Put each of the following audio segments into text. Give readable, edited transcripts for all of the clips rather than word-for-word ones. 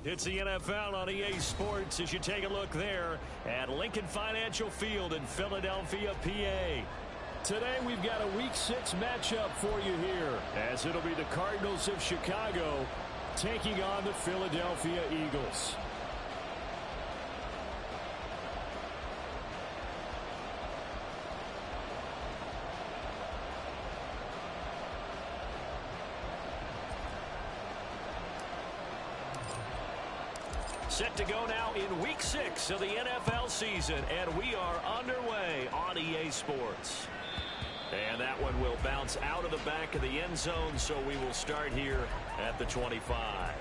It's the NFL on EA Sports as you take a look there at Lincoln Financial Field in Philadelphia, PA. Today we've got a Week 6 matchup for you here, as it'll be the Cardinals of Chicago taking on the Philadelphia Eagles. Set to go now in Week 6 of the NFL season, and we are underway on EA Sports. And that one will bounce out of the back of the end zone, so we will start here at the 25.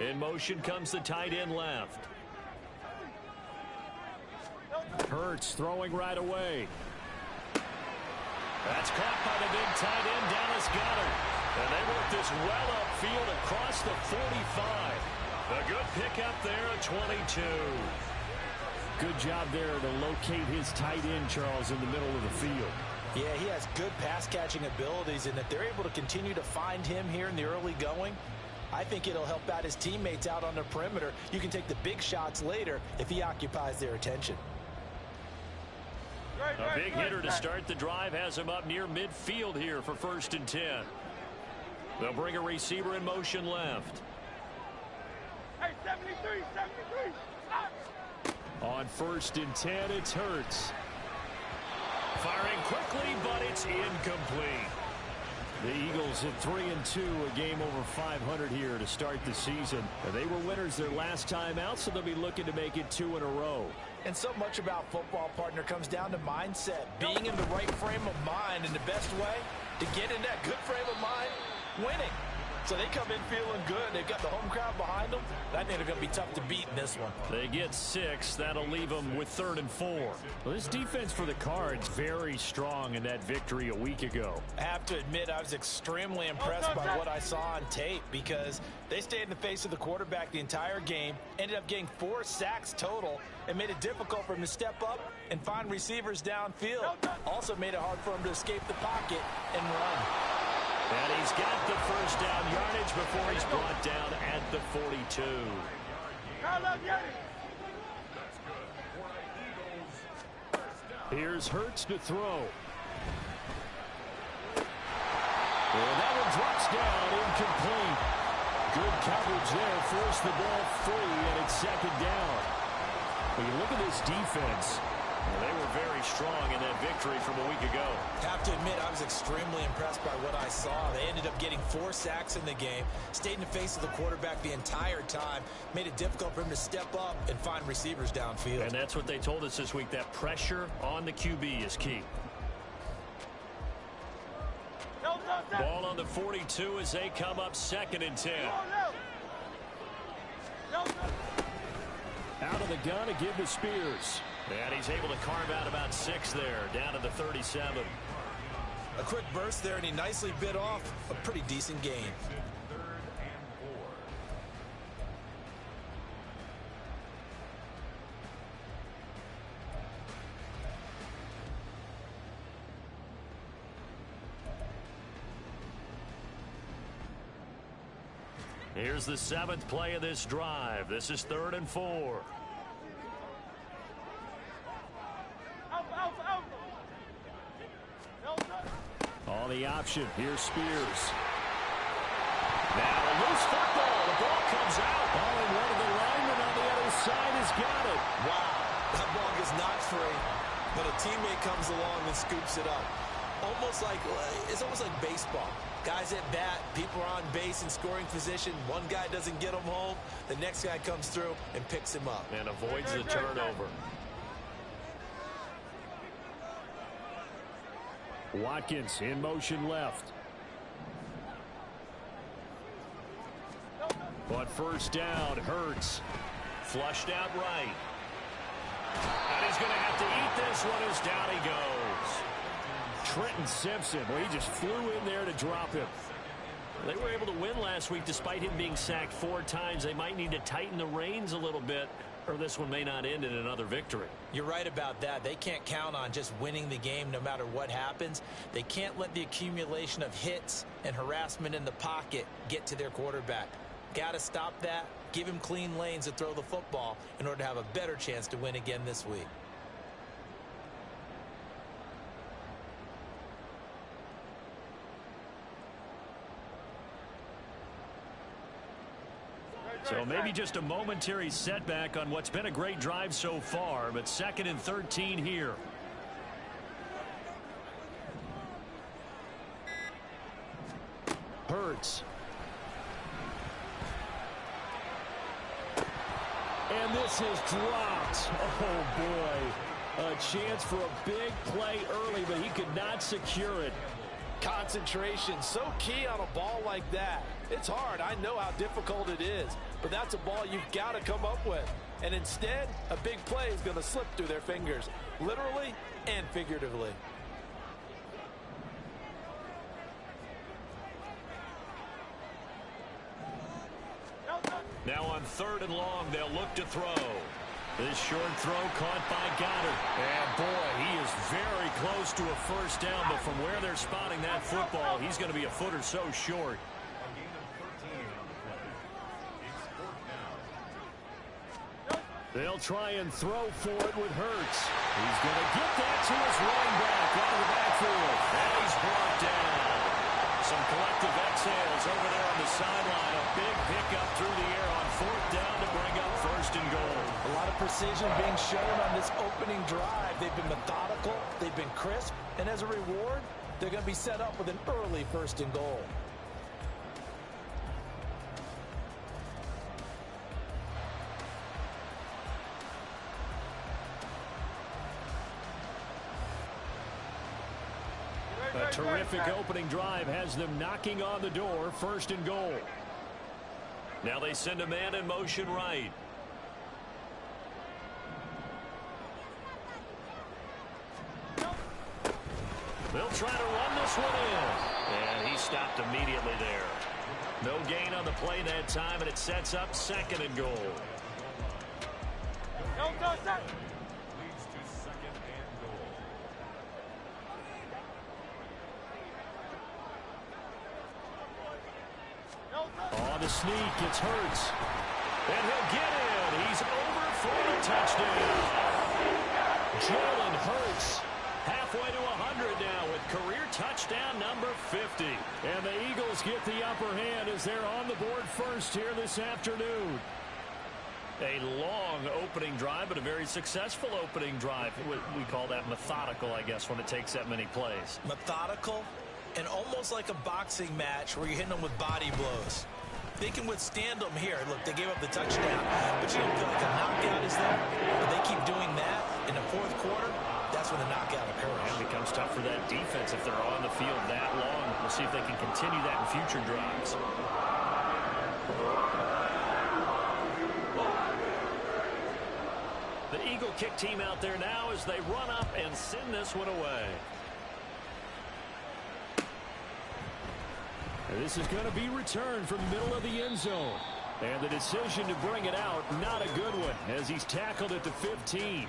In motion comes the tight end left. Hurts throwing right away. That's caught by the big tight end, Dallas Goedert. And they work this well upfield across the 45. A good pickup there at 22. Good job there to locate his tight end, Charles, in the middle of the field. Yeah, he has good pass-catching abilities, and if they're able to continue to find him here in the early going, I think it'll help out his teammates out on the perimeter. You can take the big shots later if he occupies their attention. A big hitter to start the drive has him up near midfield here for 1st and 10. They'll bring a receiver in motion left. Hey, 73. On 1st and 10, it's Hurts. Firing quickly, but it's incomplete. The Eagles at 3-2, a game over 500 here to start the season. They were winners their last time out, so they'll be looking to make it 2 in a row. And so much about football, partner, comes down to mindset. Being in the right frame of mind, and the best way to get in that good frame of mind, winning. So they come in feeling good. They've got the home crowd behind them. I think they're going to be tough to beat in this one. They get 6. That'll leave them with 3rd and 4. Well, this defense for the Cards very strong in that victory a week ago. I have to admit, I was extremely impressed by what I saw on tape because they stayed in the face of the quarterback the entire game, ended up getting 4 sacks total, and made it difficult for him to step up and find receivers downfield. Also made it hard for him to escape the pocket and run. And he's got the first down yardage before he's brought down at the 42. Here's Hurts to throw. And that one drops down, incomplete. Good coverage there, forced the ball free, and it's 2nd down. When you look at this defense, they were very strong in that victory from a week ago. Have to admit, I was extremely impressed by what I saw. They ended up getting 4 sacks in the game, stayed in the face of the quarterback the entire time, made it difficult for him to step up and find receivers downfield. And that's what they told us this week, that pressure on the QB is key. Ball on the 42 as they come up 2nd and 10. Out of the gun to give to Spears. And he's able to carve out about 6 there, down to the 37. A quick burst there, and he nicely bit off a pretty decent gain. Here's the 7th play of this drive. This is 3rd and 4. On the option, here's Spears. Now a loose football. The ball comes out. Oh, and one of the linemen on the other side has got it. Wow, that ball gets knocked free, but a teammate comes along and scoops it up. It's almost like baseball. Guys at bat, people are on base in scoring position. One guy doesn't get him home. The next guy comes through and picks him up. And avoids the turnover. Watkins in motion left. On first down, Hurts. Flushed out right. And he's going to have to eat this one as down he goes. Trenton Simpson, well, he just flew in there to drop him. They were able to win last week despite him being sacked 4 times. They might need to tighten the reins a little bit, or this one may not end in another victory. You're right about that. They can't count on just winning the game no matter what happens. They can't let the accumulation of hits and harassment in the pocket get to their quarterback. Got to stop that. Give him clean lanes to throw the football in order to have a better chance to win again this week. So maybe just a momentary setback on what's been a great drive so far, but 2nd and 13 here. Hurts. And this is dropped. Oh, boy. A chance for a big play early, but he could not secure it. Concentration, so key on a ball like that. It's hard. I know how difficult it is, but that's a ball you've got to come up with. And instead, a big play is going to slip through their fingers, literally and figuratively. Now on 3rd and long, they'll look to throw. This short throw caught by Goddard. And boy, he is very close to a first down, but from where they're spotting that football, he's going to be a foot or so short. They'll try and throw for it with Hurts. He's going to get that to his running back out of the backfield. And he's brought down. Some collective exhales over there on the sideline. A big pickup through the air on 4th down to bring up 1st and goal. A lot of precision being shown on this opening drive. They've been methodical. They've been crisp. And as a reward, they're going to be set up with an early 1st and goal. A terrific opening drive has them knocking on the door, 1st and goal. Now they send a man in motion right. They'll try to run this one in. And he stopped immediately there. No gain on the play that time, and it sets up 2nd and goal. On the sneak, it's Hurts. And he'll get in. He's over for a touchdown. Jalen Hurts halfway to 100 now with career touchdown number 50. And the Eagles get the upper hand as they're on the board first here this afternoon. A long opening drive, but a very successful opening drive. We call that methodical, I guess, when it takes that many plays. Methodical and almost like a boxing match where you're hitting them with body blows. They can withstand them here. Look, they gave up the touchdown, but you don't feel like a knockout is there. But they keep doing that in the 4th quarter. That's when the knockout occurs. It becomes tough for that defense if they're on the field that long. We'll see if they can continue that in future drives. The Eagle kick team out there now as they run up and send this one away. And this is going to be returned from the middle of the end zone. And the decision to bring it out, not a good one, as he's tackled at the 15.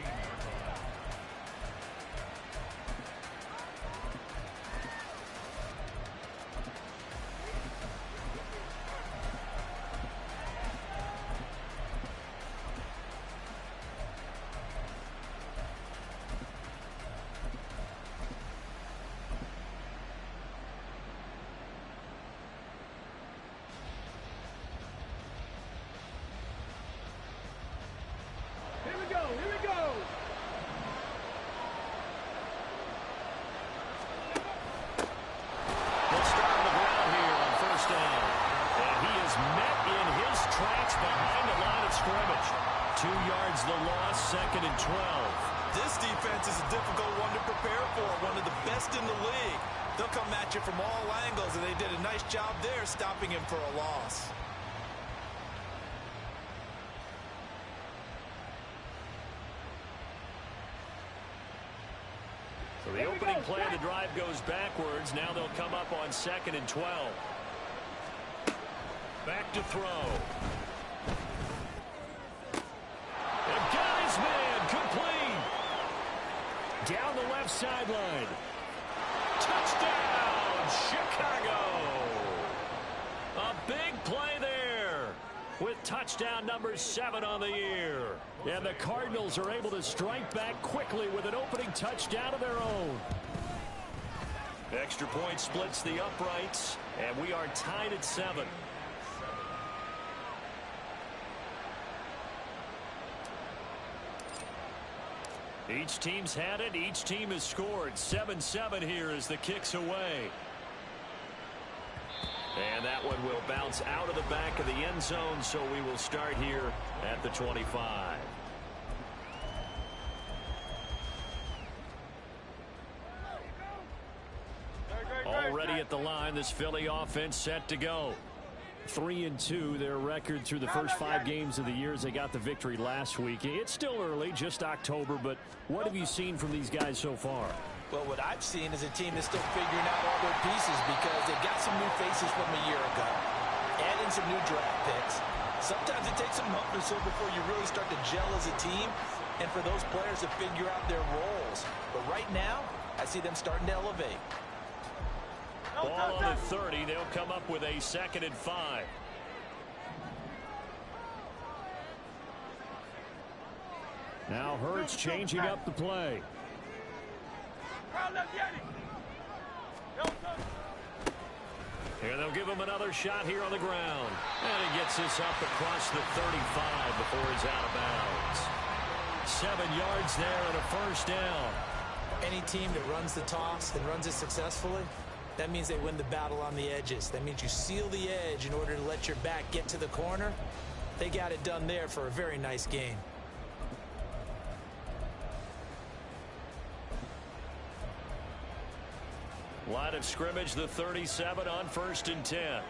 scrimmage. 2 yards the loss, 2nd and 12. This defense is a difficult one to prepare for, one of the best in the league. They'll come at you from all angles, and they did a nice job there stopping him for a loss. The opening play of the drive goes backwards. Now they'll come up on 2nd and 12. Back to throw. And got his man. Complete. Down the left sideline. Touchdown, Chicago. A big play there with touchdown number 7 on the year. And the Cardinals are able to strike back quickly with an opening touchdown of their own. Extra point splits the uprights, and we are tied at 7. Each team's had it. Each team has scored. 7-7 here as the kick's away. And that one will bounce out of the back of the end zone, so we will start here at the 25. Already at the line, this Philly offense set to go. 3-2, their record through the first 5 games of the year as they got the victory last week. It's still early, just October, but what have you seen from these guys so far? Well, what I've seen is a team that's still figuring out all their pieces because they've got some new faces from a year ago, adding some new draft picks. Sometimes it takes a month or so before you really start to gel as a team and for those players to figure out their roles. But right now, I see them starting to elevate. Ball on the 30. They'll come up with a 2nd and 5. Now Hurts changing up the play. And they'll give him another shot here on the ground. And he gets this up across the 35 before he's out of bounds. 7 yards there and a first down. Any team that runs the toss and runs it successfully, that means they win the battle on the edges. That means you seal the edge in order to let your back get to the corner. They got it done there for a very nice gain. Line of scrimmage, the 37 on 1st and 10.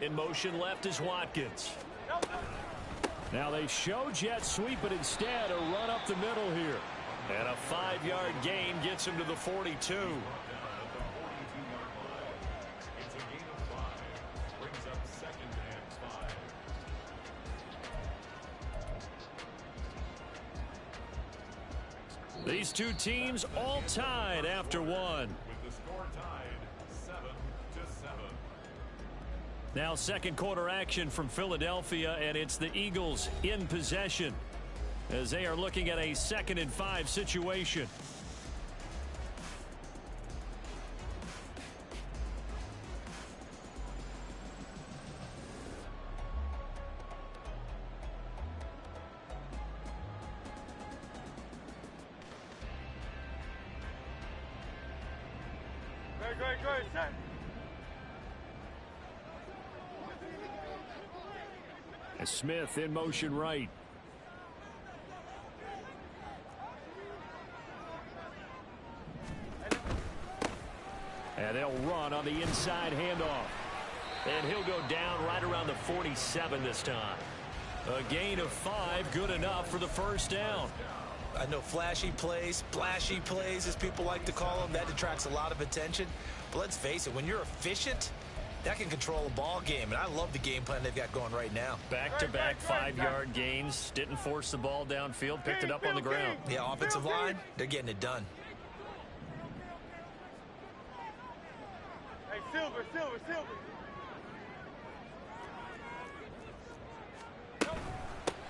In motion left is Watkins. Now they show jet sweep, but instead a run up the middle here. And a 5-yard gain gets him to the 42. These two teams all tied after one. With the score tied 7-7. Now 2nd quarter action from Philadelphia, and it's the Eagles in possession as they are looking at a 2nd and 5 situation. Great, set. Smith in motion right. And they'll run on the inside handoff. And he'll go down right around the 47 this time. A gain of 5, good enough for the first down. I know flashy plays, splashy plays, as people like to call them, that attracts a lot of attention. But let's face it, when you're efficient, that can control a ball game. And I love the game plan they've got going right now. Back-to-back 5-yard gains. Didn't force the ball downfield. Picked it up on the ground. Yeah, offensive line, they're getting it done. Hey, Silver.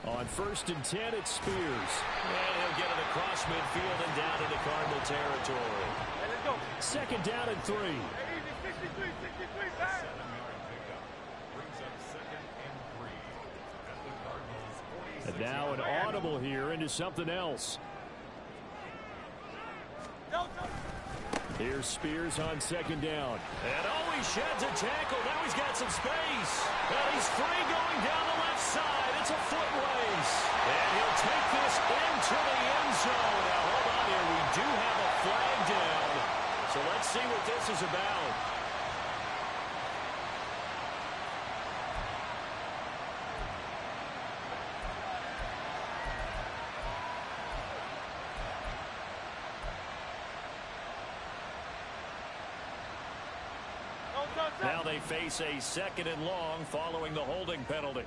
On 1st and 10, it's Spears. And he'll get it across midfield and down into Cardinal territory. Hey, let's go. 2nd down and 3. Hey, easy, 63, back. 7-yard pickup brings up 2nd and 3 at the Cardinals' 46. And now an audible here into something else. Go. Here's Spears on 2nd down. And he sheds a tackle. Now he's got some space. And he's free going down the left side. It's a foot race. And he'll take this into the end zone. Now hold on here. We do have a flag down. So let's see what this is about. Now they face a 2nd and long following the holding penalty.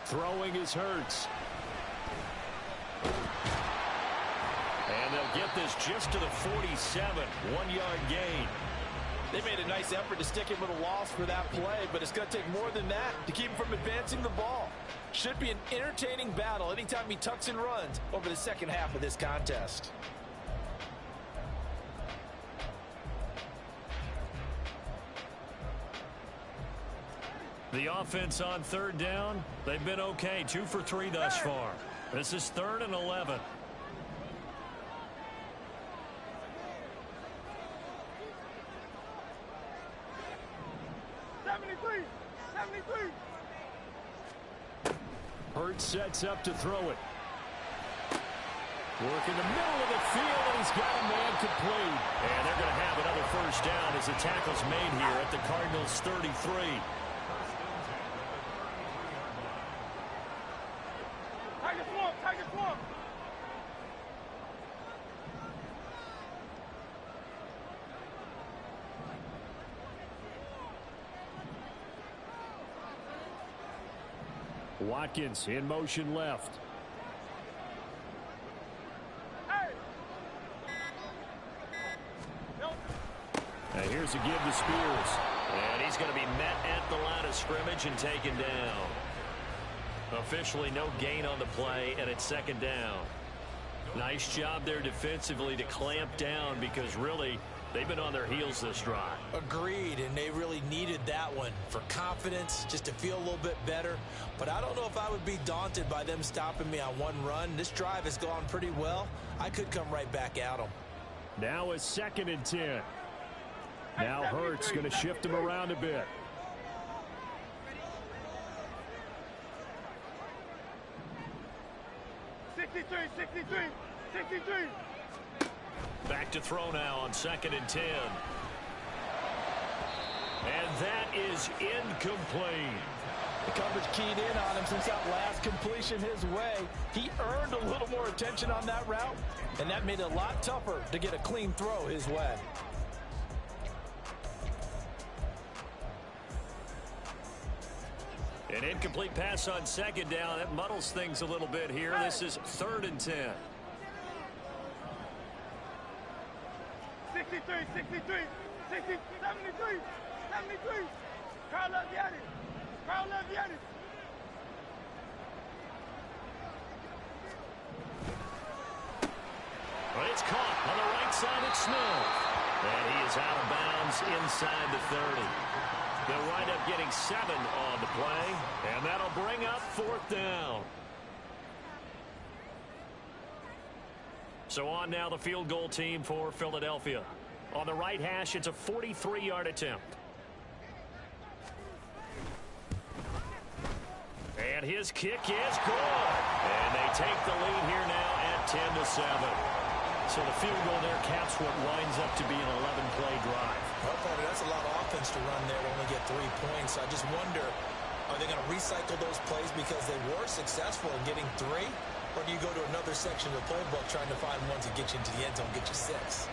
Throwing is Hurts. And they'll get this just to the 47. 1-yard gain. They made a nice effort to stick him with a loss for that play, but it's going to take more than that to keep him from advancing the ball. Should be an entertaining battle anytime he tucks and runs over the second half of this contest. The offense on 3rd down, they've been okay. 2 for 3 thus far. This is 3rd and 11. Hurts sets up to throw it. Work in the middle of the field, and he's got a man complete. And they're going to have another first down as the tackle's made here at the Cardinals' 33. Watkins in motion left. And here's a give to Spears. And he's going to be met at the line of scrimmage and taken down. Officially no gain on the play, and it's 2nd down. Nice job there defensively to clamp down because really they've been on their heels this drive. Agreed, and they really needed that one for confidence, just to feel a little bit better. But I don't know if I would be daunted by them stopping me on one run. This drive has gone pretty well. I could come right back at them. Now a 2nd and 10. Now Hurts going to shift him around a bit. Back to throw now on 2nd and 10. And that is incomplete. The coverage keyed in on him since that last completion his way. He earned a little more attention on that route, and that made it a lot tougher to get a clean throw his way. An incomplete pass on 2nd down. That muddles things a little bit here. This is 3rd and 10. 63, 63, 60, 73, 73. Carl Leviani. Carl Leviani. But it's caught on the right side of Smith. And he is out of bounds inside the 30. They'll wind up getting 7 on the play, and that'll bring up 4th down. So on now the field goal team for Philadelphia. On the right hash, it's a 43-yard attempt. And his kick is good. And they take the lead here now at 10-7. So the field goal there caps what winds up to be an 11-play drive. Well, partner, that's a lot of offense to run there to only get 3 points. I just wonder, are they going to recycle those plays because they were successful in getting 3? Or do you go to another section of the playbook trying to find ones that get you into the end zone, get you 6?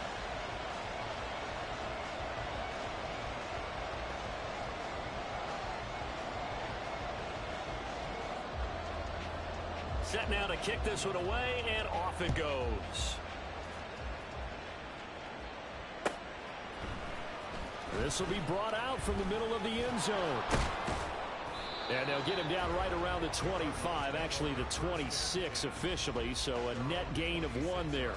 Set now to kick this one away, and off it goes. This will be brought out from the middle of the end zone. And they'll get him down right around the 25, actually the 26 officially, so a net gain of 1 there.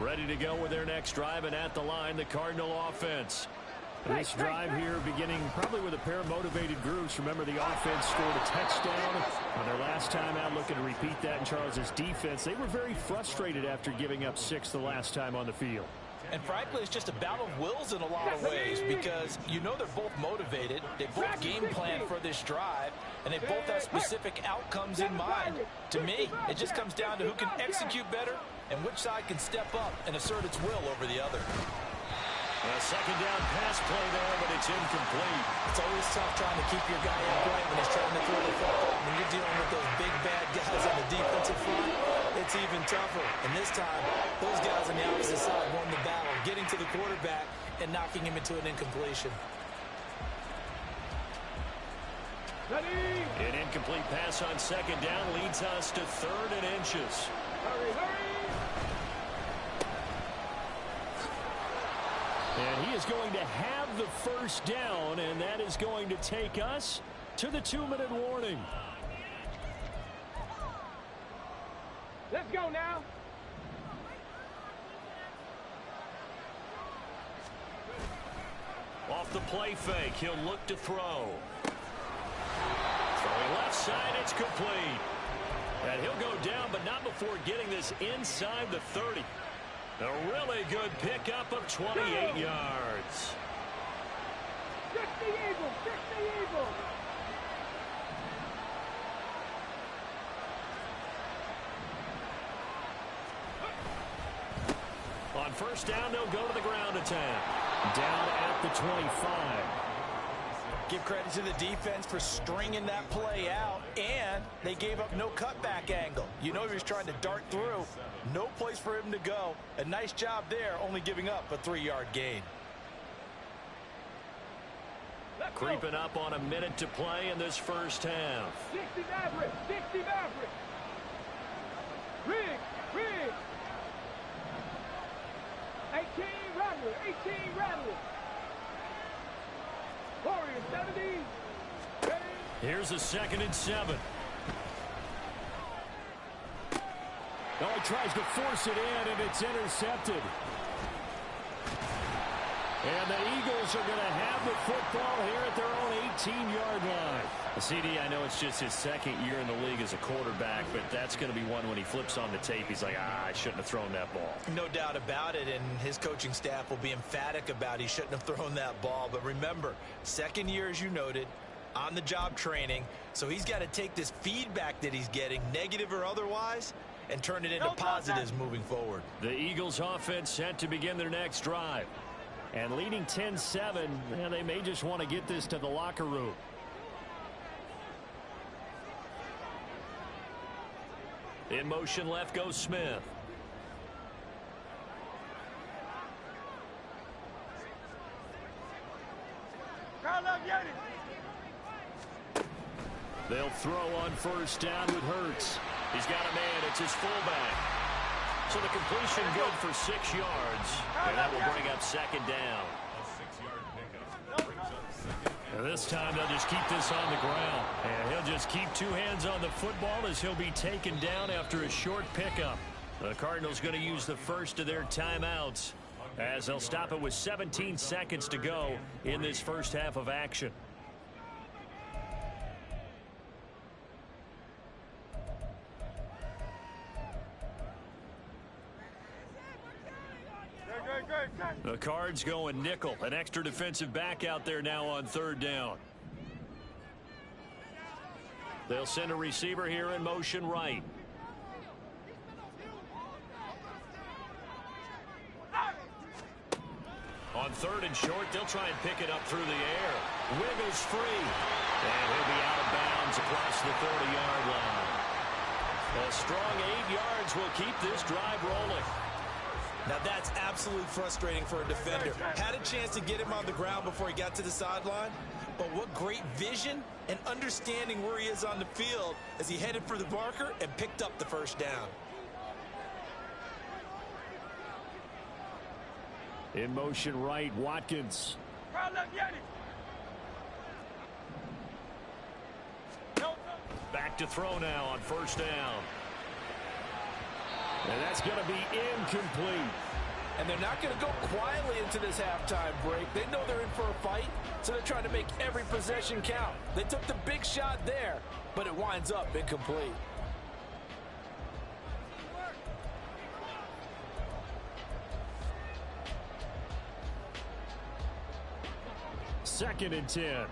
Ready to go with their next drive, and at the line, the Cardinal offense. This drive here beginning probably with a pair of motivated groups. Remember, the offense scored a touchdown on their last time out, looking to repeat that in Charles's defense. They were very frustrated after giving up 6 the last time on the field. And frankly, it's just a battle of wills in a lot of ways because you know they're both motivated. They both game plan for this drive, and they both have specific outcomes in mind. To me, it just comes down to who can execute better and which side can step up and assert its will over the other. A second down pass play there, but it's incomplete. It's always tough trying to keep your guy upright when he's trying to throw the football. When you're dealing with those big, bad guys on the defensive front, it's even tougher. And this time, those guys on the opposite side won the battle, getting to the quarterback and knocking him into an incompletion. An incomplete pass on second down leads us to 3rd and inches. Hurry, hurry! And he is going to have the first down, and that is going to take us to the 2-minute warning. Let's go now. Off the play fake, he'll look to throw. Throwing left side, it's complete. And he'll go down, but not before getting this inside the 30. A really good pickup of 28 yards. 60 Eagles, 60 Eagles. On first down, they'll go to the ground attack. Down at the 25. Give credit to the defense for stringing that play out, and they gave up no cutback angle. You know he was trying to dart through. No place for him to go. A nice job there, only giving up a 3-yard gain. Creeping up on a minute to play in this first half. 60 Maverick, 60 Maverick. Rig, rig. 18 Rattler, 18 Rattler. Warriors, 70. Ready? Here's a 2nd and 7. Oh, he tries to force it in, and it's intercepted. And the Eagles are going to have the football here at their own 18-yard line. CD, I know it's just his 2nd year in the league as a quarterback, but that's going to be one when he flips on the tape. He's like, I shouldn't have thrown that ball. No doubt about it, and his coaching staff will be emphatic about he shouldn't have thrown that ball. But remember, 2nd year, as you noted, on-the-job training, so he's got to take this feedback that he's getting, negative or otherwise, and turn it into positives moving forward. The Eagles offense set to begin their next drive. And leading 10-7, they may just want to get this to the locker room. In motion left goes Smith. They'll throw on first down with Hurts. He's got a man. It's his fullback. So the completion good for 6 yards. And that will bring up 2nd down. A 6-yard pickup brings up 2nd. And this time they'll just keep this on the ground. And he'll just keep 2 hands on the football as he'll be taken down after a short pickup. The Cardinals going to use the first of their timeouts as they'll stop it with 17 seconds to go in this first half of action. The Cards going nickel. An extra defensive back out there now on 3rd down. They'll send a receiver here in motion right. On 3rd and short, they'll try and pick it up through the air. Wiggles free. And he'll be out of bounds across the 30-yard line. A strong 8 yards will keep this drive rolling. Now that's absolutely frustrating for a defender. Had a chance to get him on the ground before he got to the sideline, but what great vision and understanding where he is on the field as he headed for the marker and picked up the first down. In motion right, Watkins. Back to throw now on first down. And that's going to be incomplete. And they're not going to go quietly into this halftime break. They know they're in for a fight, so they're trying to make every possession count. They took the big shot there, but it winds up incomplete. Second and 10.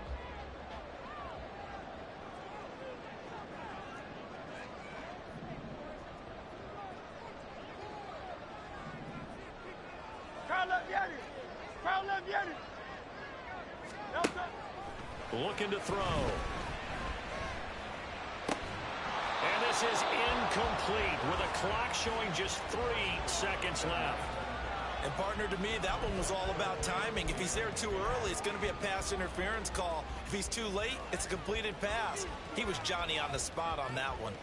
Looking to throw. And this is incomplete with a clock showing just 3 seconds left. And partner, to me, that one was all about timing. If he's there too early, it's going to be a pass interference call. If he's too late, it's a completed pass. He was Johnny on the spot on that one.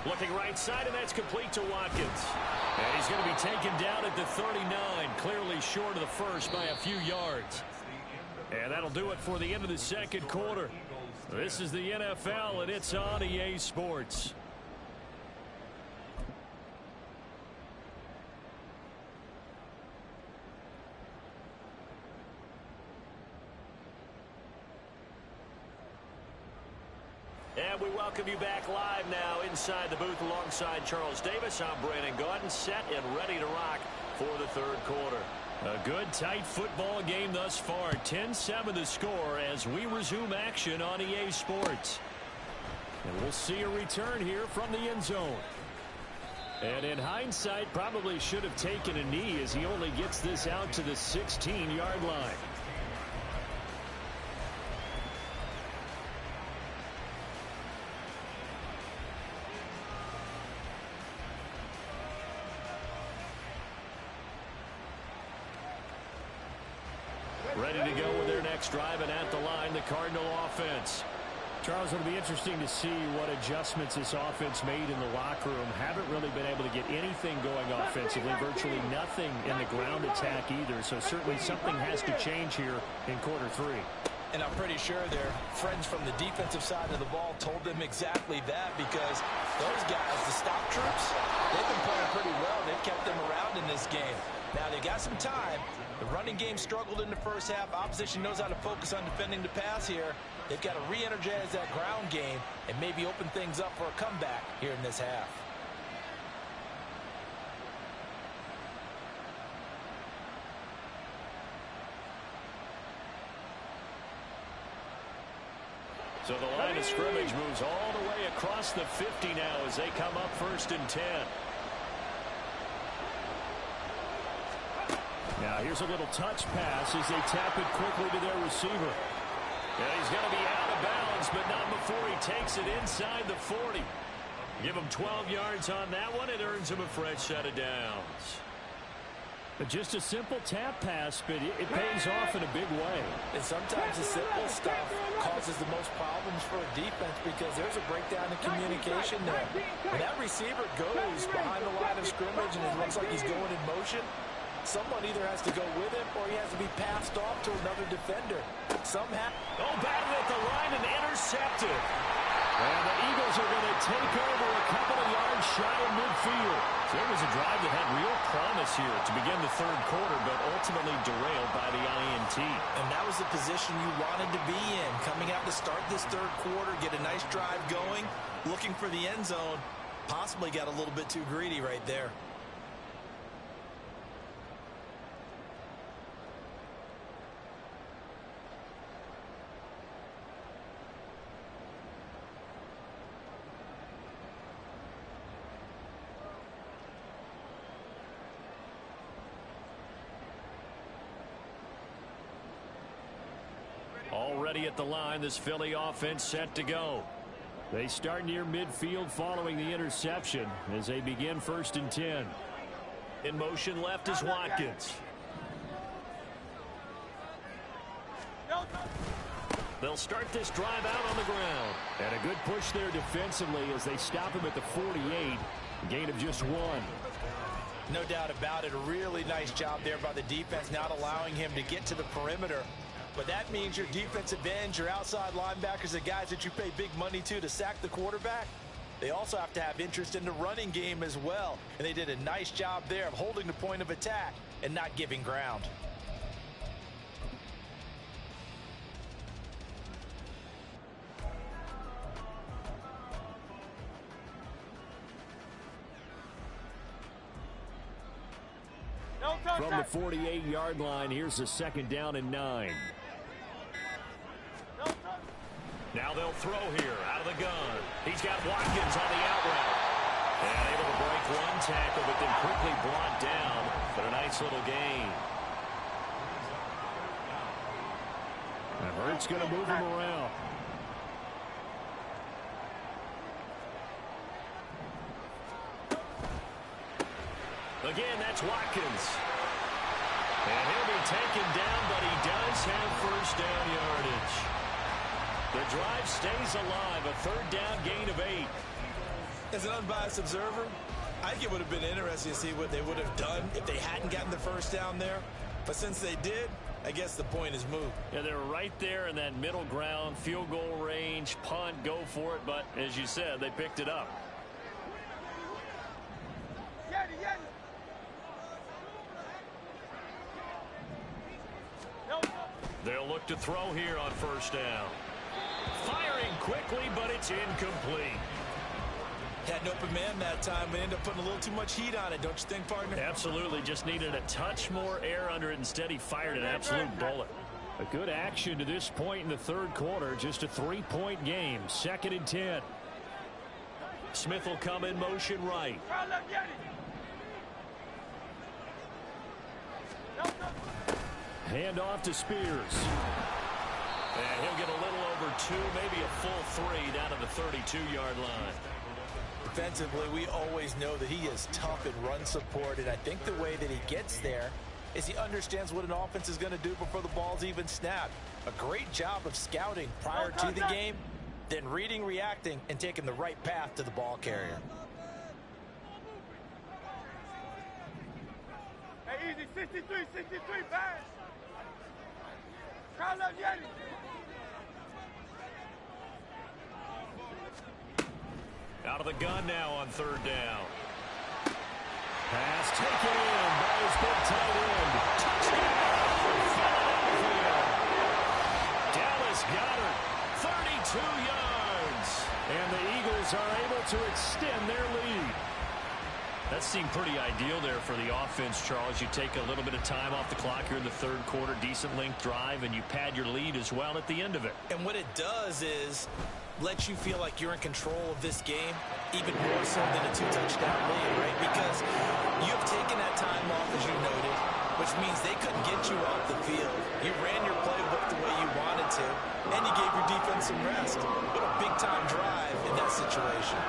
Looking right side, and that's complete to Watkins. And he's going to be taken down at the 39, clearly short of the first by a few yards. And that'll do it for the end of the second quarter. This is the NFL, and it's on EA Sports. And we welcome you back live now inside the booth alongside Charles Davis. I'm Brandon Gaudin, set and ready to rock for the third quarter. A good, tight football game thus far. 10-7 the score as we resume action on EA Sports. And we'll see a return here from the end zone. And in hindsight, probably should have taken a knee as he only gets this out to the 16-yard line. Ready to go with their next drive, and at the line, the Cardinal offense. Charles, it'll be interesting to see what adjustments this offense made in the locker room. Haven't really been able to get anything going offensively, virtually nothing in the ground attack either. So certainly something has to change here in quarter 3. And I'm pretty sure their friends from the defensive side of the ball told them exactly that, because those guys, the stop troops, they've been playing pretty well. They've kept them around in this game. Now, they got some time. The running game struggled in the first half. Opposition knows how to focus on defending the pass here. They've got to re-energize that ground game and maybe open things up for a comeback here in this half. So the line of scrimmage moves all the way across the 50 now as they come up 1st and 10. Now here's a little touch pass as they tap it quickly to their receiver. And he's going to be out of bounds, but not before he takes it inside the 40. Give him 12 yards on that one. It earns him a fresh set of downs. But just a simple tap pass, but it pays off in a big way. And sometimes the simple stuff causes the most problems for a defense because there's a breakdown in communication there. When that receiver goes behind the line of scrimmage and it looks like he's going in motion, someone either has to go with him or he has to be passed off to another defender. Somehow. Oh, batted at the line and intercepted. And the Eagles are going to take over a couple of yards shy of midfield. So it was a drive that had real promise here to begin the third quarter, but ultimately derailed by the INT. And that was the position you wanted to be in. Coming out to start this third quarter, get a nice drive going, looking for the end zone. Possibly got a little bit too greedy right there. Already at the line, this Philly offense set to go. They start near midfield following the interception as they begin 1st and 10. In motion left is Watkins. They'll start this drive out on the ground. And a good push there defensively as they stop him at the 48. Gain of just 1. No doubt about it. A really nice job there by the defense, not allowing him to get to the perimeter. But that means your defensive ends, your outside linebackers, the guys that you pay big money to sack the quarterback, they also have to have interest in the running game as well. And they did a nice job there of holding the point of attack and not giving ground. From the 48-yard line, here's a 2nd down and 9. Now they'll throw here out of the gun. He's got Watkins on the out route. And able to break one tackle, but then quickly brought down. But a nice little gain. And Hurts going to move him around. Again, that's Watkins. And he'll be taken down, but he does have first down yardage. The drive stays alive. A 3rd down gain of 8. As an unbiased observer, I think it would have been interesting to see what they would have done if they hadn't gotten the first down there. But since they did, I guess the point is moved. Yeah, they're right there in that middle ground, field goal range, punt, go for it. But as you said, they picked it up. They'll look to throw here on first down. Firing quickly, but it's incomplete. Had an open man that time, but ended up putting a little too much heat on it, don't you think, partner? Absolutely. Just needed a touch more air under it. Instead, he fired an absolute bullet. A good action to this point in the 3rd quarter. Just a 3-point game. 2nd and 10. Smith will come in motion right. Hand off to Spears. And he'll get a little over 2, maybe a full 3 down to the 32-yard line. Defensively, we always know that he is tough in run support, and I think the way that he gets there is he understands what an offense is going to do before the ball's even snapped. A great job of scouting prior to the game, then reading, reacting, and taking the right path to the ball carrier. Hey, easy, 63, pass. Call up Yeti. Out of the gun now on 3rd down. Pass taken in by his big tight end. Touchdown! Philadelphia. Dallas Goedert, 32 yards. And the Eagles are able to extend their lead. That seemed pretty ideal there for the offense, Charles. You take a little bit of time off the clock here in the 3rd quarter, decent length drive, and you pad your lead as well at the end of it. And what it does is let you feel like you're in control of this game, even more so than a 2-touchdown lead, right? Because you've taken that time off, as you noted, which means they couldn't get you off the field. You ran your playbook the way you wanted to, and you gave your defense some rest. What a big-time drive in that situation.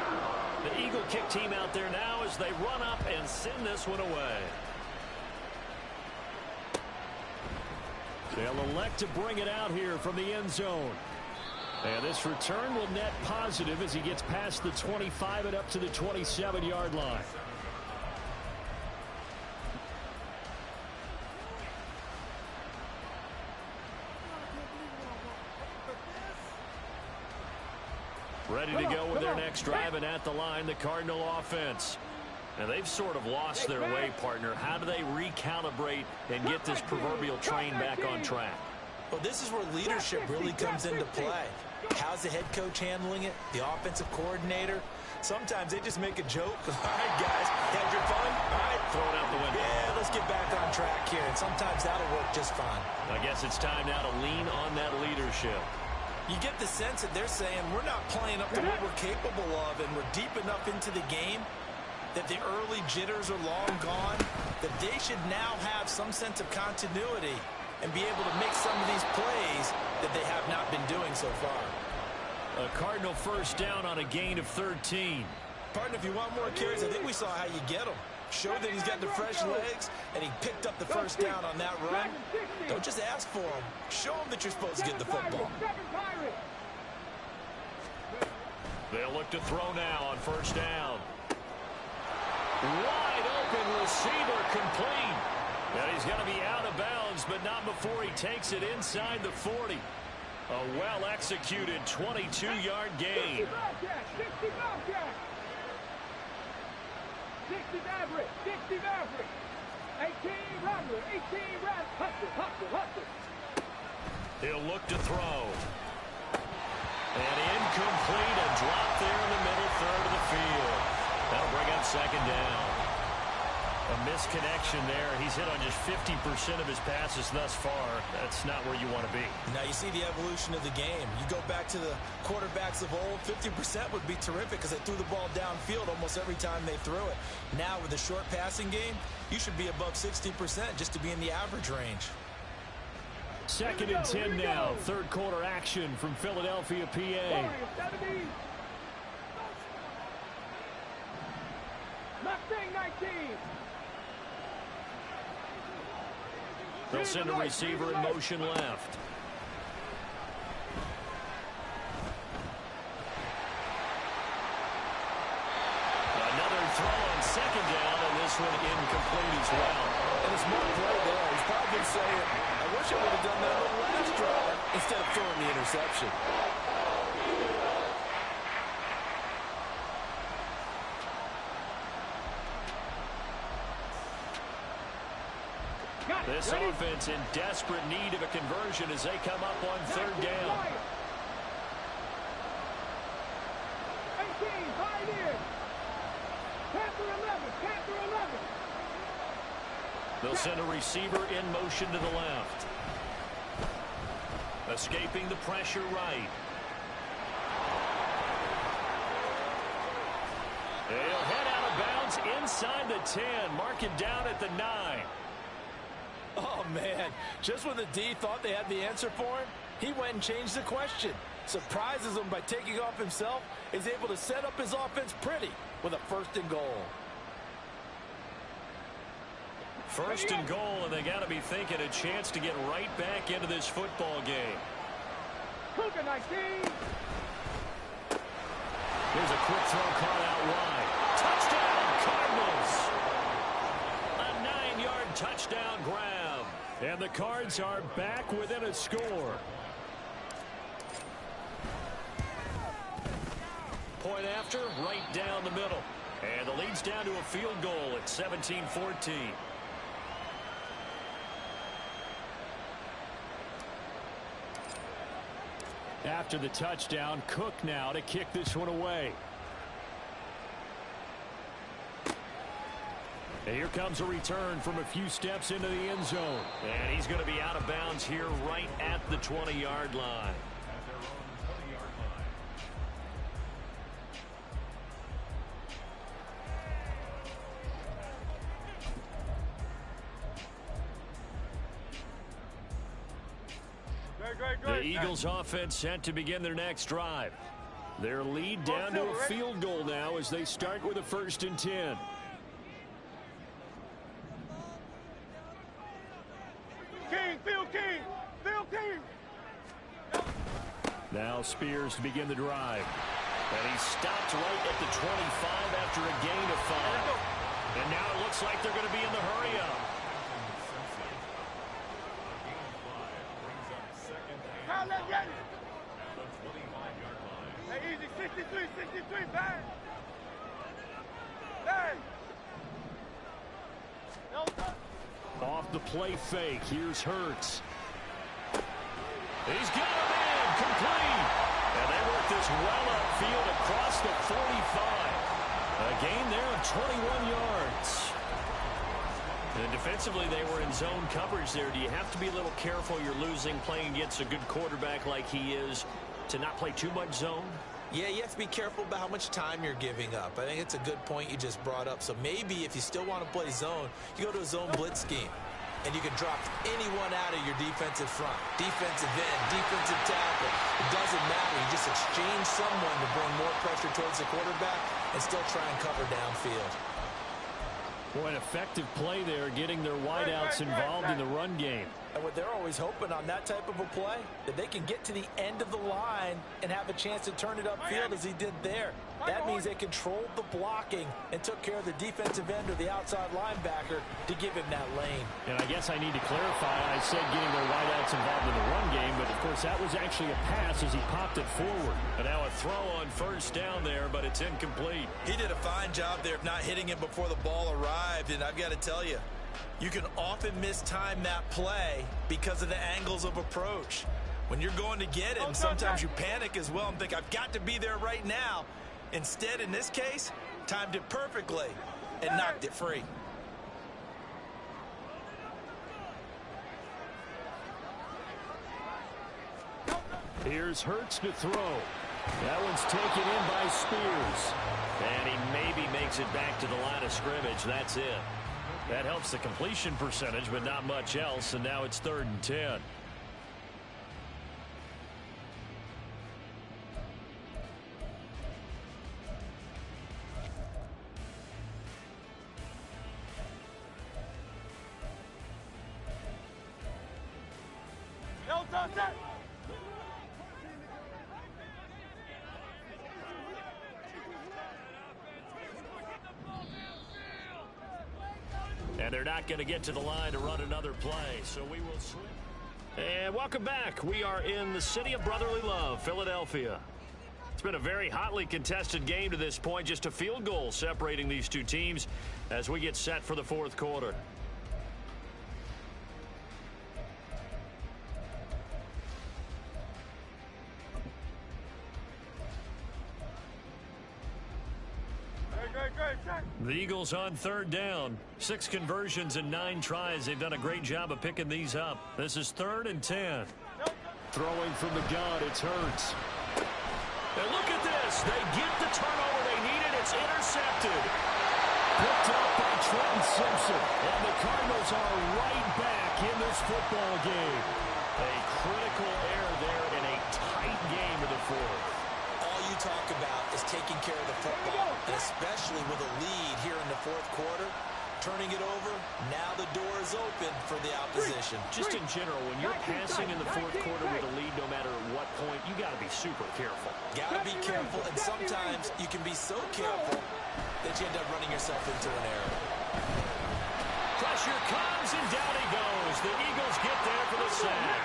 The Eagle kick team out there now as they run up and send this one away. They'll elect to bring it out here from the end zone. And this return will net positive as he gets past the 25 and up to the 27-yard line. Ready to go with their next drive, and at the line, the Cardinal offense. Now, they've sort of lost their way, partner. How do they recalibrate and get this proverbial train back on track? Well, this is where leadership really comes into play. How's the head coach handling it? The offensive coordinator? Sometimes they just make a joke. All right, guys, had your fun? All right, throw it out the window. Yeah, let's get back on track here. And sometimes that'll work just fine. I guess it's time now to lean on that leadership. You get the sense that they're saying we're not playing up to what we're capable of, and we're deep enough into the game that the early jitters are long gone, that they should now have some sense of continuity and be able to make some of these plays that they have not been doing so far. A Cardinal first down on a gain of 13. Partner, if you want more carries, I think we saw how you get them. Show that he's got the fresh legs, and he picked up the first down on that run. Don't just ask for him. Show him that you're supposed to get the football. They'll look to throw now on first down. Wide open receiver complete. And he's going to be out of bounds, but not before he takes it inside the 40. A well-executed 22-yard gain. 60 average, 60 average. 18 Rattler, 18 Rattler. Hustle. He'll look to throw. And incomplete, a drop there in the middle third of the field. That'll bring up second down. A misconnection there. He's hit on just 50% of his passes thus far. That's not where you want to be. Now you see the evolution of the game. You go back to the quarterbacks of old, 50% would be terrific because they threw the ball downfield almost every time they threw it. Now with the short passing game, you should be above 60% just to be in the average range. Second and 10 now. Third quarter action from Philadelphia, PA. Mustang 19. They'll send a receiver in motion left. Another throw on second down, and this one incomplete as well. And a smart play there. He's probably been saying, I wish I would have done that on the last drive instead of throwing the interception. This offense in desperate need of a conversion as they come up on third down. 18, right in. Panther 11. They'll send a receiver in motion to the left. Escaping the pressure right. He'll head out of bounds inside the 10. Mark it down at the 9. Oh, man. Just when the D thought they had the answer for him, he went and changed the question. Surprises him by taking off himself. He's able to set up his offense pretty with a first and goal. First and goal, and they got to be thinking a chance to get right back into this football game. Cougar 19. Here's a quick throw caught out wide. Touchdown, Cardinals! A 9-yard touchdown grab. And the Cards are back within a score. Point after, right down the middle. And the lead's down to a field goal at 17-14. After the touchdown, Cook now to kick this one away. And here comes a return from a few steps into the end zone. And he's going to be out of bounds here right at the 20-yard line. At their own 20-yard line. The Eagles offense set to begin their next drive. Their lead down to a field goal now as they start with a 1st and 10. Phil King. Now Spears to begin the drive. And he stopped right at the 25 after a gain of 5. And now it looks like they're going to be in the hurry-up. Hey, easy, 63, bang. Hey. Off the play fake, here's Hurts. He's got him in, complete. And they work this well upfield across the 45. A gain there of 21 yards. And defensively, they were in zone coverage there. Do you have to be a little careful you're losing playing against a good quarterback like he is to not play too much zone? Yeah, you have to be careful about how much time you're giving up. I think it's a good point you just brought up. So maybe if you still want to play zone, you go to a zone blitz scheme. And you can drop anyone out of your defensive front. Defensive end, defensive tackle. It doesn't matter. You just exchange someone to bring more pressure towards the quarterback and still try and cover downfield. Boy, an effective play there, getting their wideouts involved in the run game. And what they're always hoping on that type of a play, that they can get to the end of the line and have a chance to turn it upfield as he did there. That means they controlled the blocking and took care of the defensive end or the outside linebacker to give him that lane. And I guess I need to clarify, I said getting their wideouts involved in the run game, but of course that was actually a pass as he popped it forward. And now a throw on first down there, but it's incomplete. He did a fine job there of not hitting it before the ball arrived, and I've got to tell you, you can often mistime that play because of the angles of approach. When you're going to get him, sometimes you panic as well and think, I've got to be there right now. Instead, in this case, timed it perfectly and knocked it free. Here's Hurts to throw. That one's taken in by Spears. And he maybe makes it back to the line of scrimmage. That's it. That helps the completion percentage, but not much else. And now it's 3rd and 10. And they're not going to get to the line to run another play, so we will switch. And welcome back. We are in the city of brotherly love, Philadelphia. It's been a very hotly contested game to this point, just a field goal separating these two teams as we get set for the 4th quarter. The Eagles on 3rd down. 6 conversions and 9 tries. They've done a great job of picking these up. This is 3rd and 10. Throwing from the gun, it's Hurts. And look at this. They get the turnover they needed. It's intercepted. Picked up by Trenton Simpson. And the Cardinals are right back in this football game. A critical error there in a tight game in the 4th. All you talk about is taking care of the football, and especially with a lead here in the 4th quarter. Turning it over, now the door is open for the opposition. Just in general, when you're passing in the 4th quarter with a lead, no matter what point, you got to be super careful. Got to be careful, and sometimes you can be so careful that you end up running yourself into an error. Pressure comes, and down he goes. The Eagles get there for the sack.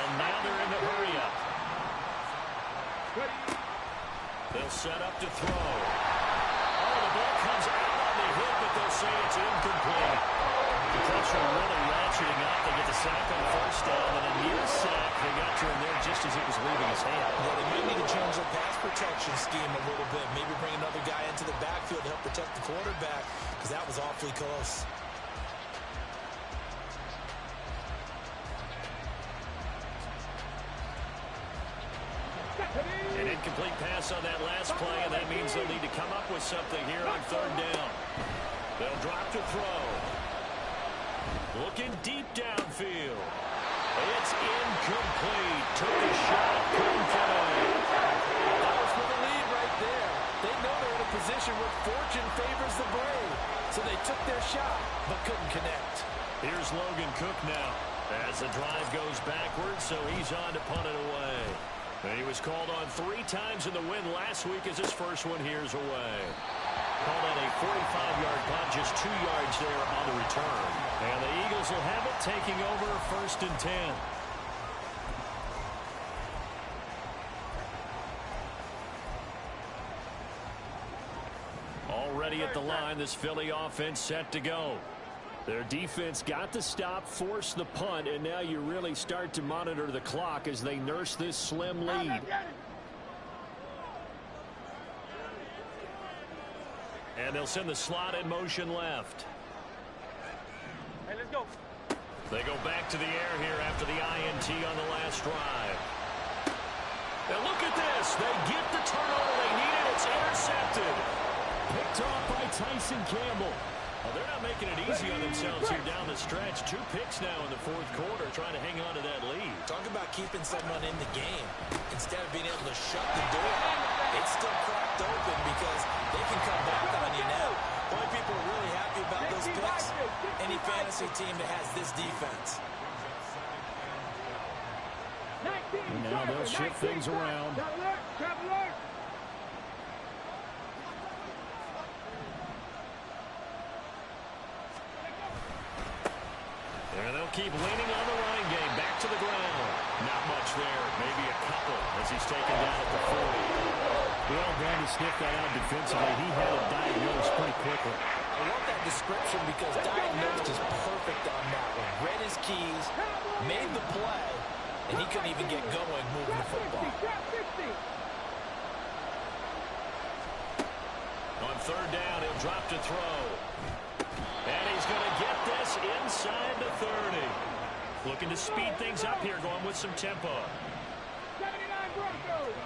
And now they're in the hurry-up. They'll set up to throw. Oh, the ball comes out on the hit, but they'll say it's incomplete. The pressure really ratcheting up. They get the sack on 1st down, and a near sack. They got to him there just as it was leaving his hand. Yeah, they may need to change their pass protection scheme a little bit. Maybe bring another guy into the backfield to help protect the quarterback, because that was awfully close. An incomplete pass on that last play, and that means they'll need to come up with something here on 3rd down. They'll drop to throw. Looking deep downfield. It's incomplete. Took a shot, couldn't finish. That was for the lead right there. They know they're in a position where fortune favors the brave. So they took their shot, but couldn't connect. Here's Logan Cook now. As the drive goes backwards, so he's on to punt it away. And he was called on 3 times in the win last week as his first one here's away. Called on a 45-yard punt, just 2 yards there on the return. And the Eagles will have it, taking over 1st and 10. Already at the line, this Philly offense set to go. Their defense got the stop, forced the punt, and now you really start to monitor the clock as they nurse this slim lead. And they'll send the slot in motion left. Hey, let's go. They go back to the air here after the INT on the last drive. And look at this. They get the turnover they needed. It's intercepted. Picked off by Tyson Campbell. Well, they're not making it easy on themselves here down the stretch. 2 picks now in the 4th quarter, trying to hang on to that lead. Talk about about keeping someone in the game. Instead of being able to shut the door, it's still cracked open because they can come back on you now. Only people are really happy about those picks, any fantasy team that has this defense. And now they'll shift things around. And they'll keep leaning on the running game. Back to the ground. Not much there. Maybe a couple as he's taken down at the 40. Well, Brandon sniffed that out defensively. He had it diagnosed pretty quickly. I love that description because diagnosed is perfect on that one. Read his keys, made the play, and he couldn't even get going moving the football. On third down, he'll drop to throw. And he's going to get this inside the 30. Looking to speed things up here, going with some tempo. 79 Broncos.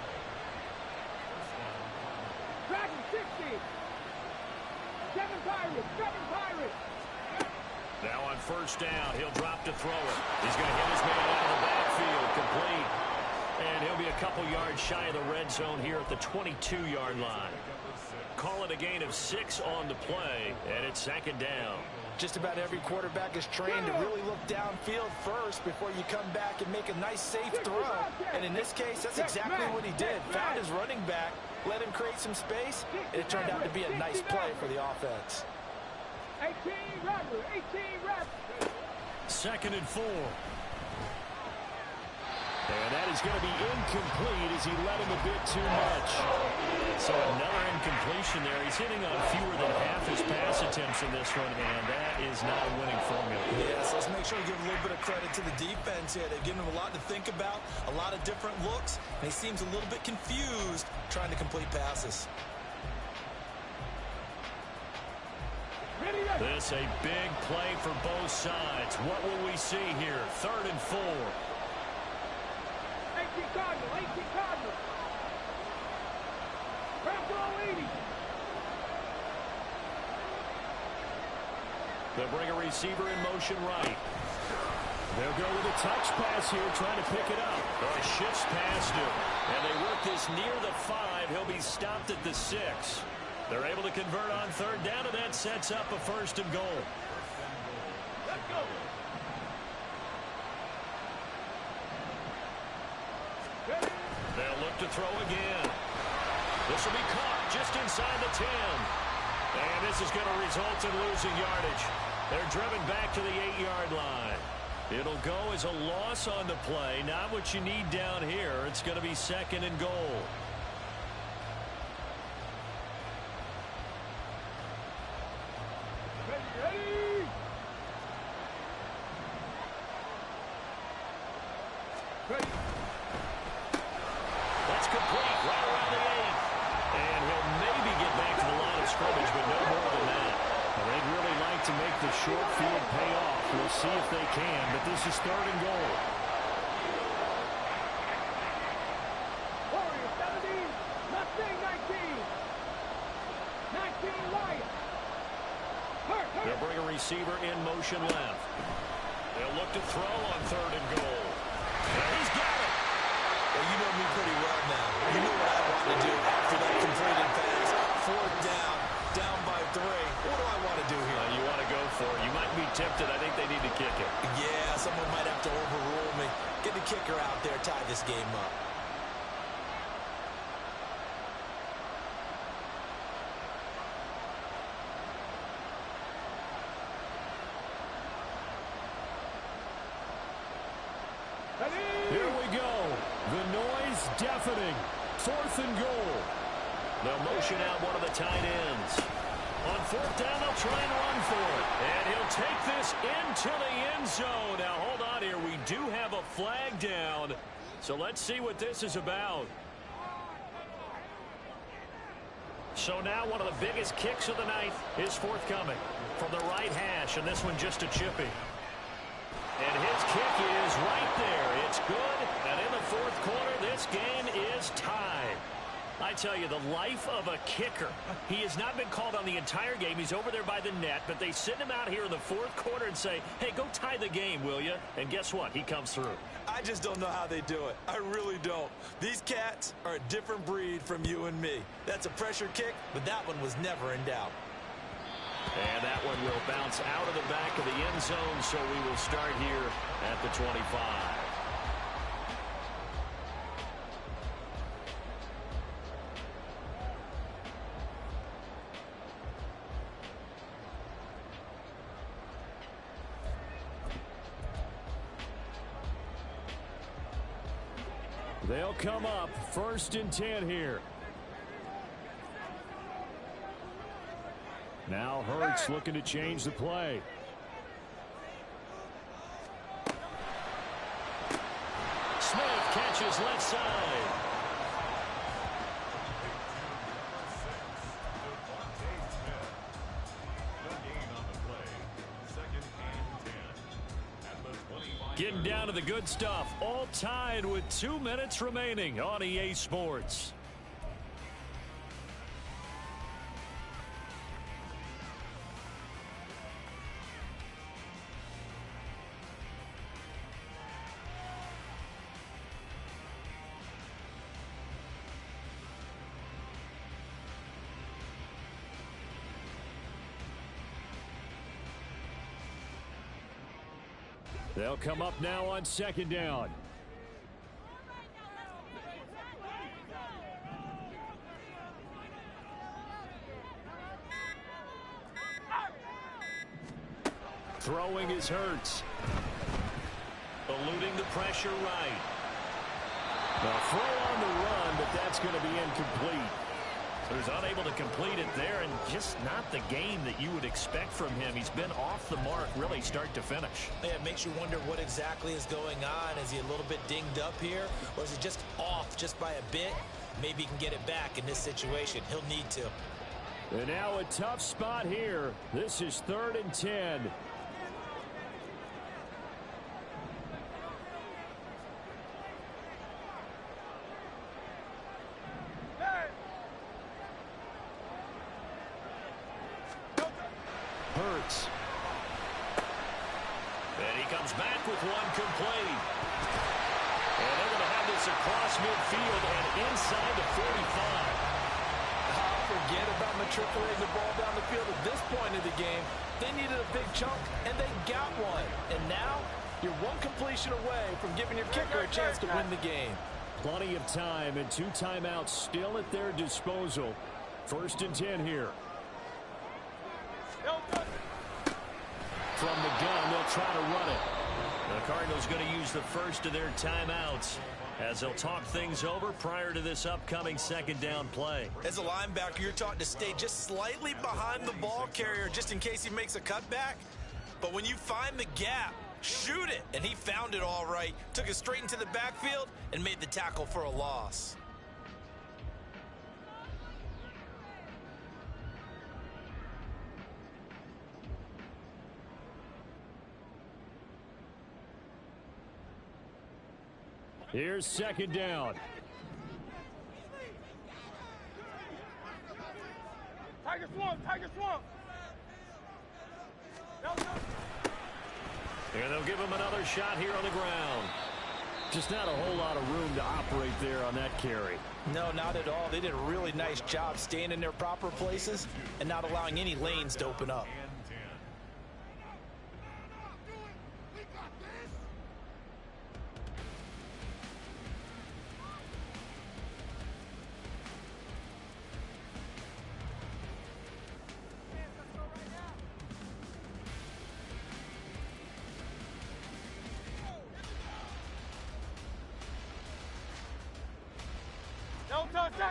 Dragon 60. 7 Pirates. 7 Pirates. Now on first down, he'll drop to throw it. He's going to hit his man out of the backfield, complete. And he'll be a couple yards shy of the red zone here at the 22-yard line. Call it a gain of 6 on the play, and it's second down. Just about every quarterback is trained to really look downfield first before you come back and make a nice, safe throw. And in this case, that's exactly what he did. Found his running back, let him create some space, and it turned out to be a nice play for the offense. 18 Rattler. 18 Rattler. Second and 4. And that is going to be incomplete as he led him a bit too much. So another incompletion there. He's hitting on fewer than half his pass attempts in this one, and that is not a winning formula. Yes, let's make sure we give a little bit of credit to the defense here. They've given him a lot to think about, a lot of different looks, and he seems a little bit confused trying to complete passes. This a big play for both sides. What will we see here? Third and 4. 18 Cardinal. 18 Cardinal. Bronco 80. They'll bring a receiver in motion right. They'll go with a touch pass here, trying to pick it up. But it shifts past him. And they work this near the 5. He'll be stopped at the 6. They're able to convert on third down, and that sets up a first and goal. Let's go. They'll look to throw again. This will be caught just inside the 10. And this is going to result in losing yardage. They're driven back to the 8-yard line. It'll go as a loss on the play. Not what you need down here. It's going to be second and goal. Ready. Ready. That's complete right around the 8. And he'll maybe get back to the line of scrimmage, but no more than that. Well, they'd really like to make the short field pay off. We'll see if they can, but this is third and goal. Warriors 17. Mustang 19. 19 Lions. Hurt. They'll bring a receiver in motion left. They'll look to throw on third and goal. And he's got it. Well, you know me pretty well now. You know what I want to do after that completed pass. Fourth down, down by 3. What do I want to do here? You want to go for it. You might be tempted. I think they need to kick it. Yeah, someone might have to overrule me. Get the kicker out there, tie this game up. Here we go. The noise deafening. Fourth and goal. They'll motion out one of the tight ends. On fourth down, they'll try and run for it. And he'll take this into the end zone. Now, hold on here. We do have a flag down. So let's see what this is about. So now one of the biggest kicks of the night is forthcoming from the right hash, and this one just a chippy. And his kick is right there. It's good. And in the fourth quarter, this game is tied. I tell you, the life of a kicker. He has not been called on the entire game. He's over there by the net, but they send him out here in the fourth quarter and say, hey, go tie the game, will you? And guess what? He comes through. I just don't know how they do it. I really don't. These cats are a different breed from you and me. That's a pressure kick, but that one was never in doubt. And that one will bounce out of the back of the end zone, so we will start here at the 25. They'll come up 1st and 10 here. Now Hurts looking to change the play. Smith catches left side. Getting down to the good stuff. All tied with 2 minutes remaining on EA Sports. They'll come up now on 2nd down. Throwing is Hurts. Eluding the pressure right. The throw on the run, but that's going to be incomplete. So he's unable to complete it there, and just not the game that you would expect from him. He's been off the mark really start to finish. Yeah, it makes you wonder what exactly is going on. Is he a little bit dinged up here, or is it just off just by a bit? Maybe he can get it back in this situation. He'll need to. And now a tough spot here. This is 3rd and 10. Hurts. And he comes back with one complete. And they're going to have this across midfield and inside the 45. Forget about matriculating the ball down the field at this point of the game. They needed a big chunk, and they got one. And now you're one completion away from giving your kicker a chance to win the game. Plenty of time and 2 timeouts still at their disposal. 1st and 10 here. From the gun, they'll try to run it. The Cardinals going to use the first of their timeouts as they'll talk things over prior to this upcoming 2nd down play. As a linebacker, you're taught to stay just slightly behind the ball carrier just in case he makes a cutback. But when you find the gap, shoot it. And he found it all right. Took it straight into the backfield and made the tackle for a loss. Here's 2nd down. Tiger swamp, Tiger swamp. And they'll give him another shot here on the ground. Just not a whole lot of room to operate there on that carry. No, not at all. They did a really nice job staying in their proper places and not allowing any lanes to open up.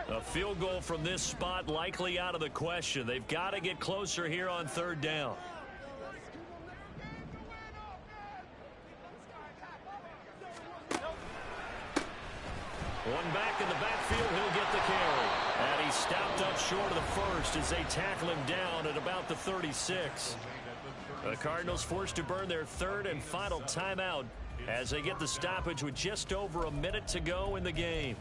A field goal from this spot likely out of the question. They've got to get closer here on 3rd down. One back in the backfield, he'll get the carry. And he's stopped up short of the first as they tackle him down at about the 36. The Cardinals forced to burn their 3rd and final timeout as they get the stoppage with just over a minute to go in the game.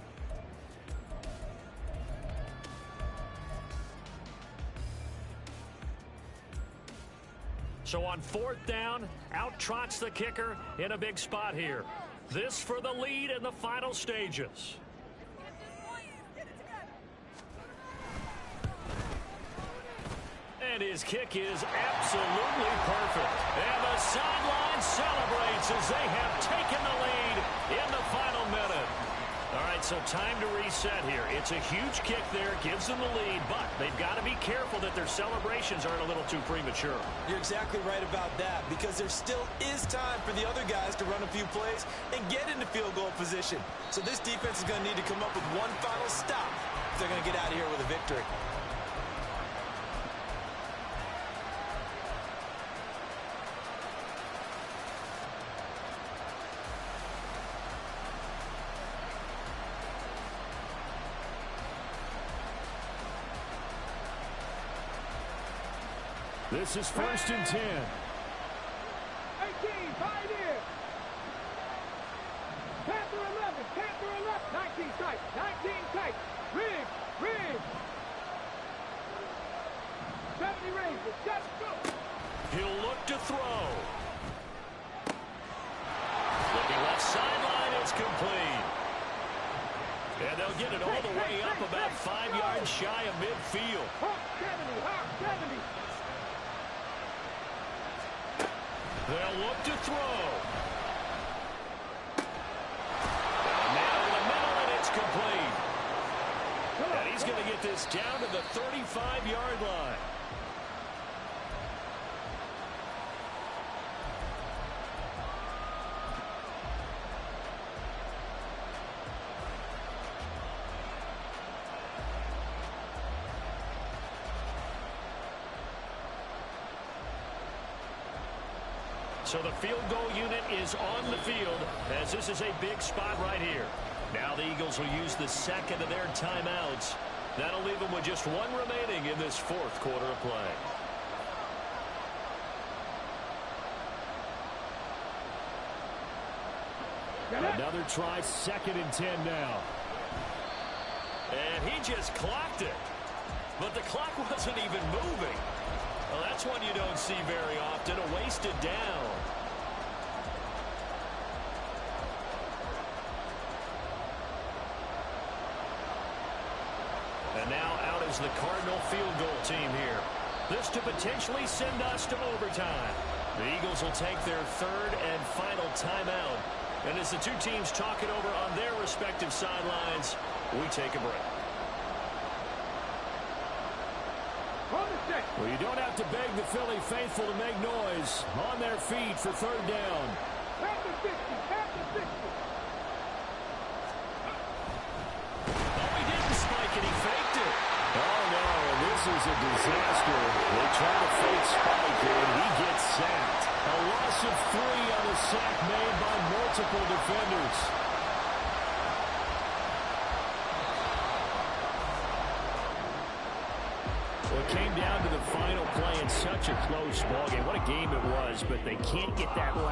So on 4th down, out trots the kicker in a big spot here. This for the lead in the final stages. And his kick is absolutely perfect. And the sideline celebrates as they have taken the lead in the final minute. All right, so time to reset here. It's a huge kick there, gives them the lead, but they've got to be careful that their celebrations aren't a little too premature. You're exactly right about that, because there still is time for the other guys to run a few plays and get into field goal position. So this defense is going to need to come up with one final stop if they're going to get out of here with a victory. This is 1st and 10. 18, 5 in. Panther 11, Panther 11. 19 tight, 19 tight. Rig. 70 raises, just go. He'll look to throw. Looking left sideline, it's complete. And they'll get it all the way up about 5 yards shy of midfield. Hawk 70. They'll look to throw. And now in the middle, and it's complete. And he's going to get this down to the 35-yard line. So the field goal unit is on the field as this is a big spot right here. Now the Eagles will use the second of their timeouts. That'll leave them with just one remaining in this 4th quarter of play. Another try, 2nd and 10 now. And he just clocked it. But the clock wasn't even moving. Well, that's one you don't see very often, a wasted down. And now out is the Cardinal field goal team here. This to potentially send us to overtime. The Eagles will take their 3rd and final timeout. And as the two teams talk it over on their respective sidelines, we take a break. Well, you don't have to beg the Philly faithful to make noise. On their feet for 3rd down. Panther 60, Panther 60. Oh, he didn't spike it. He faked it. Oh, no, and this is a disaster. They try to fake spike, and he gets sacked. A loss of 3 on a sack made by multiple defenders. Well, it came down to the final play in such a close ballgame. What a game it was, but they can't get that right.